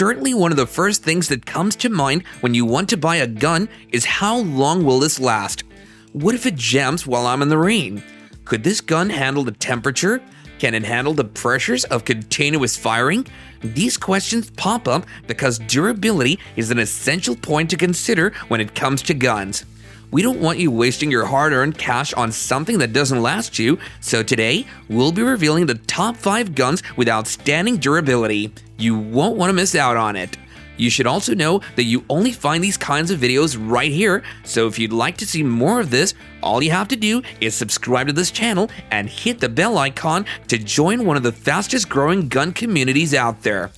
Certainly one of the first things that comes to mind when you want to buy a gun is how long will this last? What if it jams while I'm in the rain? Could this gun handle the temperature? Can it handle the pressures of continuous firing? These questions pop up because durability is an essential point to consider when it comes to guns. We don't want you wasting your hard-earned cash on something that doesn't last you, so today we'll be revealing the top 5 guns with outstanding durability. You won't want to miss out on it. You should also know that you only find these kinds of videos right here, so if you'd like to see more of this, all you have to do is subscribe to this channel and hit the bell icon to join one of the fastest growing gun communities out there.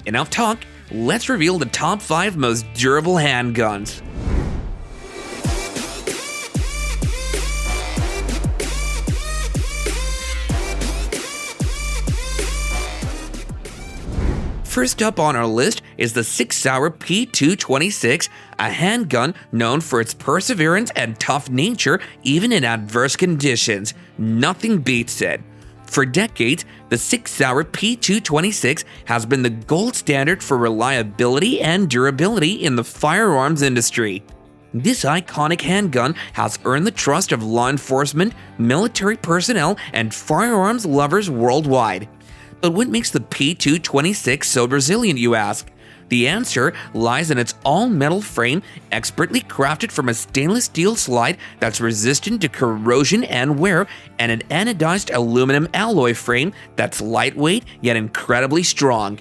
Enough talk, let's reveal the top 5 most durable handguns. First up on our list is the Sig Sauer P226, a handgun known for its perseverance and tough nature even in adverse conditions. Nothing beats it. For decades, the Sig Sauer P226 has been the gold standard for reliability and durability in the firearms industry. This iconic handgun has earned the trust of law enforcement, military personnel, and firearms lovers worldwide. But what makes the P226 so resilient, you ask? The answer lies in its all-metal frame, expertly crafted from a stainless steel slide that's resistant to corrosion and wear, and an anodized aluminum alloy frame that's lightweight yet incredibly strong.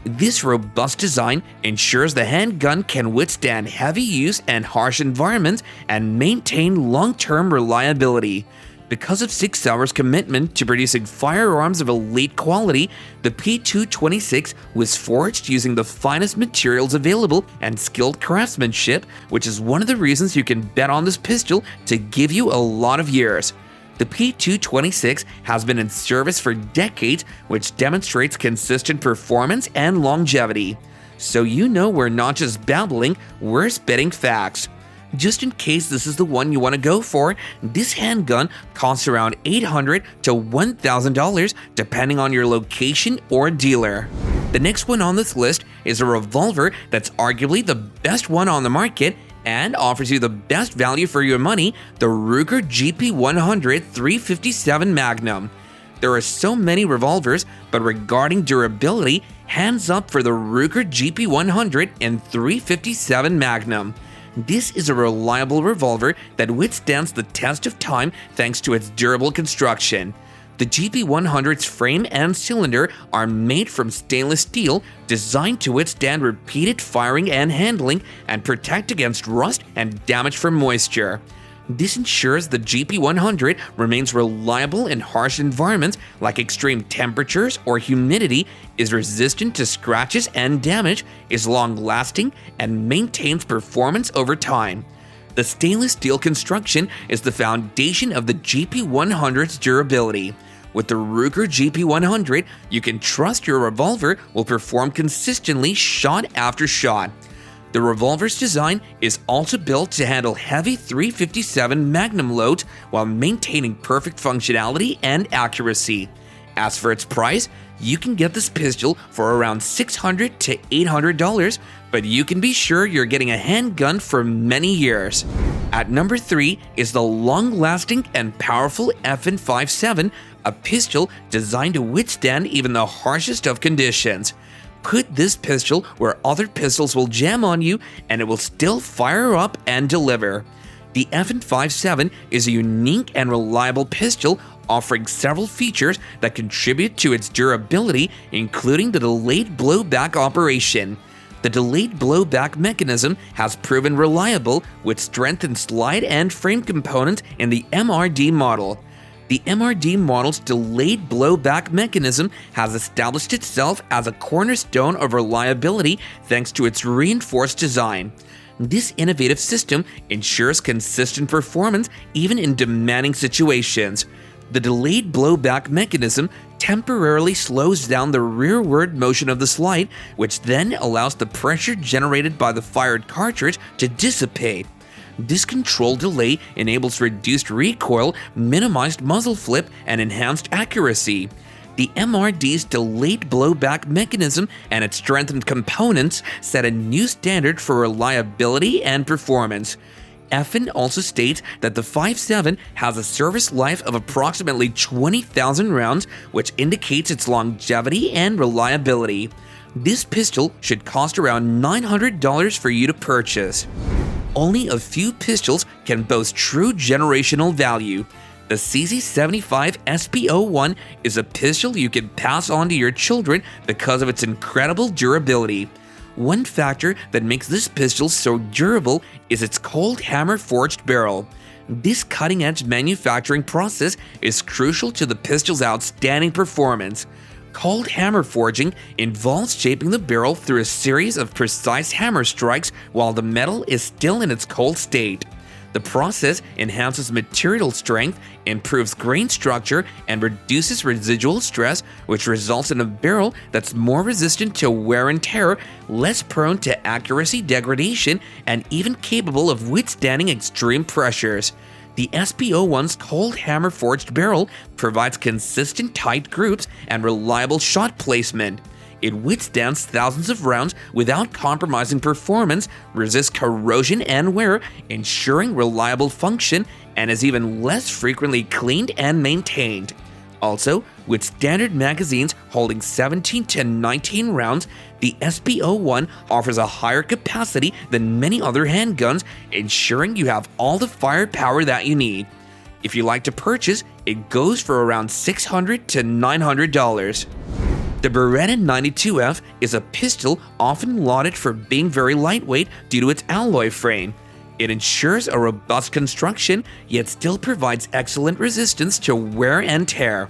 This robust design ensures the handgun can withstand heavy use and harsh environments and maintain long-term reliability. Because of Sig Sauer's commitment to producing firearms of elite quality, the P226 was forged using the finest materials available and skilled craftsmanship, which is one of the reasons you can bet on this pistol to give you a lot of years. The P226 has been in service for decades, which demonstrates consistent performance and longevity. So you know we're not just babbling, we're spitting facts. Just in case this is the one you want to go for, this handgun costs around $800 to $1,000 depending on your location or dealer. The next one on this list is a revolver that's arguably the best one on the market and offers you the best value for your money, the Ruger GP100 357 Magnum. There are so many revolvers, but regarding durability, hands up for the Ruger GP100 and 357 Magnum. This is a reliable revolver that withstands the test of time thanks to its durable construction. The GP100's frame and cylinder are made from stainless steel, designed to withstand repeated firing and handling and protect against rust and damage from moisture. This ensures the GP100 remains reliable in harsh environments like extreme temperatures or humidity, is resistant to scratches and damage, is long-lasting, and maintains performance over time. The stainless steel construction is the foundation of the GP100's durability. With the Ruger GP100, you can trust your revolver will perform consistently shot after shot. The revolver's design is also built to handle heavy 357 Magnum loads while maintaining perfect functionality and accuracy. As for its price, you can get this pistol for around $600 to $800, but you can be sure you're getting a handgun for many years. At number 3 is the long-lasting and powerful FN57, a pistol designed to withstand even the harshest of conditions. Put this pistol where other pistols will jam on you and it will still fire up and deliver. The FN57 is a unique and reliable pistol offering several features that contribute to its durability, including the delayed blowback operation. The delayed blowback mechanism has proven reliable with strengthened slide and frame components in the MRD model. The MRD model's delayed blowback mechanism has established itself as a cornerstone of reliability thanks to its reinforced design. This innovative system ensures consistent performance even in demanding situations. The delayed blowback mechanism temporarily slows down the rearward motion of the slide, which then allows the pressure generated by the fired cartridge to dissipate. This control delay enables reduced recoil, minimized muzzle flip, and enhanced accuracy. The MRD's delayed blowback mechanism and its strengthened components set a new standard for reliability and performance. Wesson also states that the 5.7 has a service life of approximately 20,000 rounds, which indicates its longevity and reliability. This pistol should cost around $900 for you to purchase. Only a few pistols can boast true generational value. The CZ75 SP01 is a pistol you can pass on to your children because of its incredible durability. One factor that makes this pistol so durable is its cold hammer forged barrel. This cutting-edge manufacturing process is crucial to the pistol's outstanding performance. Cold hammer forging involves shaping the barrel through a series of precise hammer strikes while the metal is still in its cold state. The process enhances material strength, improves grain structure, and reduces residual stress, which results in a barrel that's more resistant to wear and tear, less prone to accuracy degradation, and even capable of withstanding extreme pressures. The SP01's cold hammer forged barrel provides consistent tight groups and reliable shot placement. It withstands thousands of rounds without compromising performance, resists corrosion and wear, ensuring reliable function, and is even less frequently cleaned and maintained. Also, with standard magazines holding 17 to 19 rounds, the SP01 offers a higher capacity than many other handguns, ensuring you have all the firepower that you need. If you like to purchase, it goes for around $600 to $900. The Beretta 92F is a pistol often lauded for being very lightweight due to its alloy frame. It ensures a robust construction, yet still provides excellent resistance to wear and tear.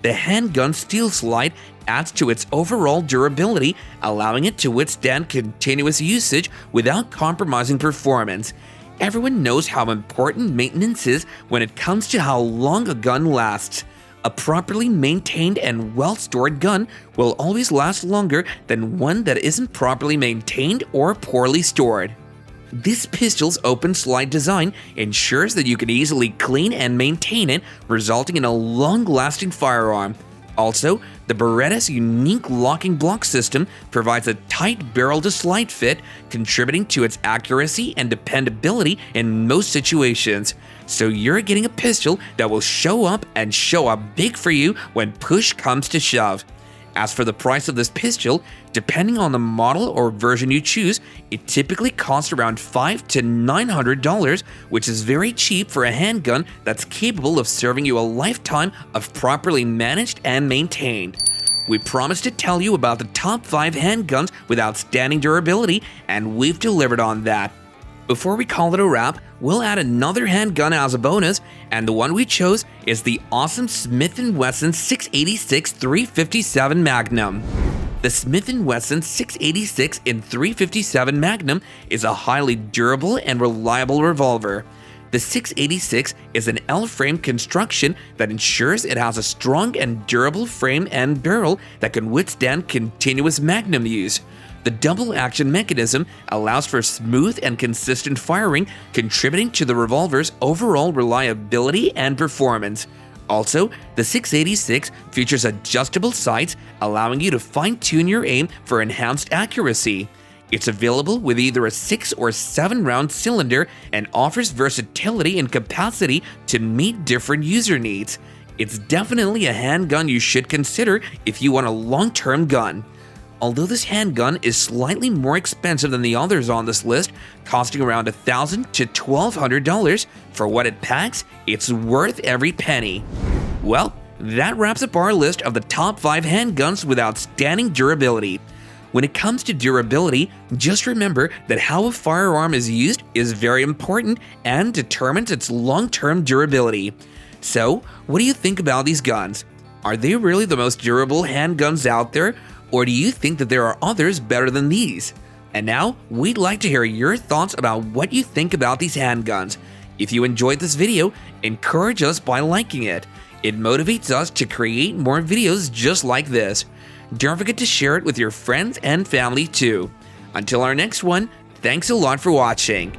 The handgun steel slide adds to its overall durability, allowing it to withstand continuous usage without compromising performance. Everyone knows how important maintenance is when it comes to how long a gun lasts. A properly maintained and well-stored gun will always last longer than one that isn't properly maintained or poorly stored. This pistol's open slide design ensures that you can easily clean and maintain it, resulting in a long-lasting firearm. Also, the Beretta's unique locking block system provides a tight barrel-to-slide fit, contributing to its accuracy and dependability in most situations. So you're getting a pistol that will show up and show up big for you when push comes to shove. As for the price of this pistol, depending on the model or version you choose, it typically costs around $500 to $900, which is very cheap for a handgun that's capable of serving you a lifetime of properly managed and maintained. We promised to tell you about the top 5 handguns with outstanding durability, and we've delivered on that. Before we call it a wrap, we'll add another handgun as a bonus, and the one we chose is the awesome Smith & Wesson 686 357 Magnum. The Smith & Wesson 686 in 357 Magnum is a highly durable and reliable revolver. The 686 is an L-frame construction that ensures it has a strong and durable frame and barrel that can withstand continuous Magnum use. The double-action mechanism allows for smooth and consistent firing, contributing to the revolver's overall reliability and performance. Also, the 686 features adjustable sights, allowing you to fine-tune your aim for enhanced accuracy. It's available with either a 6 or 7 round cylinder and offers versatility and capacity to meet different user needs. It's definitely a handgun you should consider if you want a long-term gun. Although this handgun is slightly more expensive than the others on this list, costing around $1,000 to $1,200, for what it packs, it's worth every penny. Well, that wraps up our list of the top 5 handguns with outstanding durability. When it comes to durability, just remember that how a firearm is used is very important and determines its long-term durability. So, what do you think about these guns? Are they really the most durable handguns out there? Or do you think that there are others better than these? And now, we'd like to hear your thoughts about what you think about these handguns. If you enjoyed this video, encourage us by liking it. It motivates us to create more videos just like this. Don't forget to share it with your friends and family too. Until our next one, thanks a lot for watching.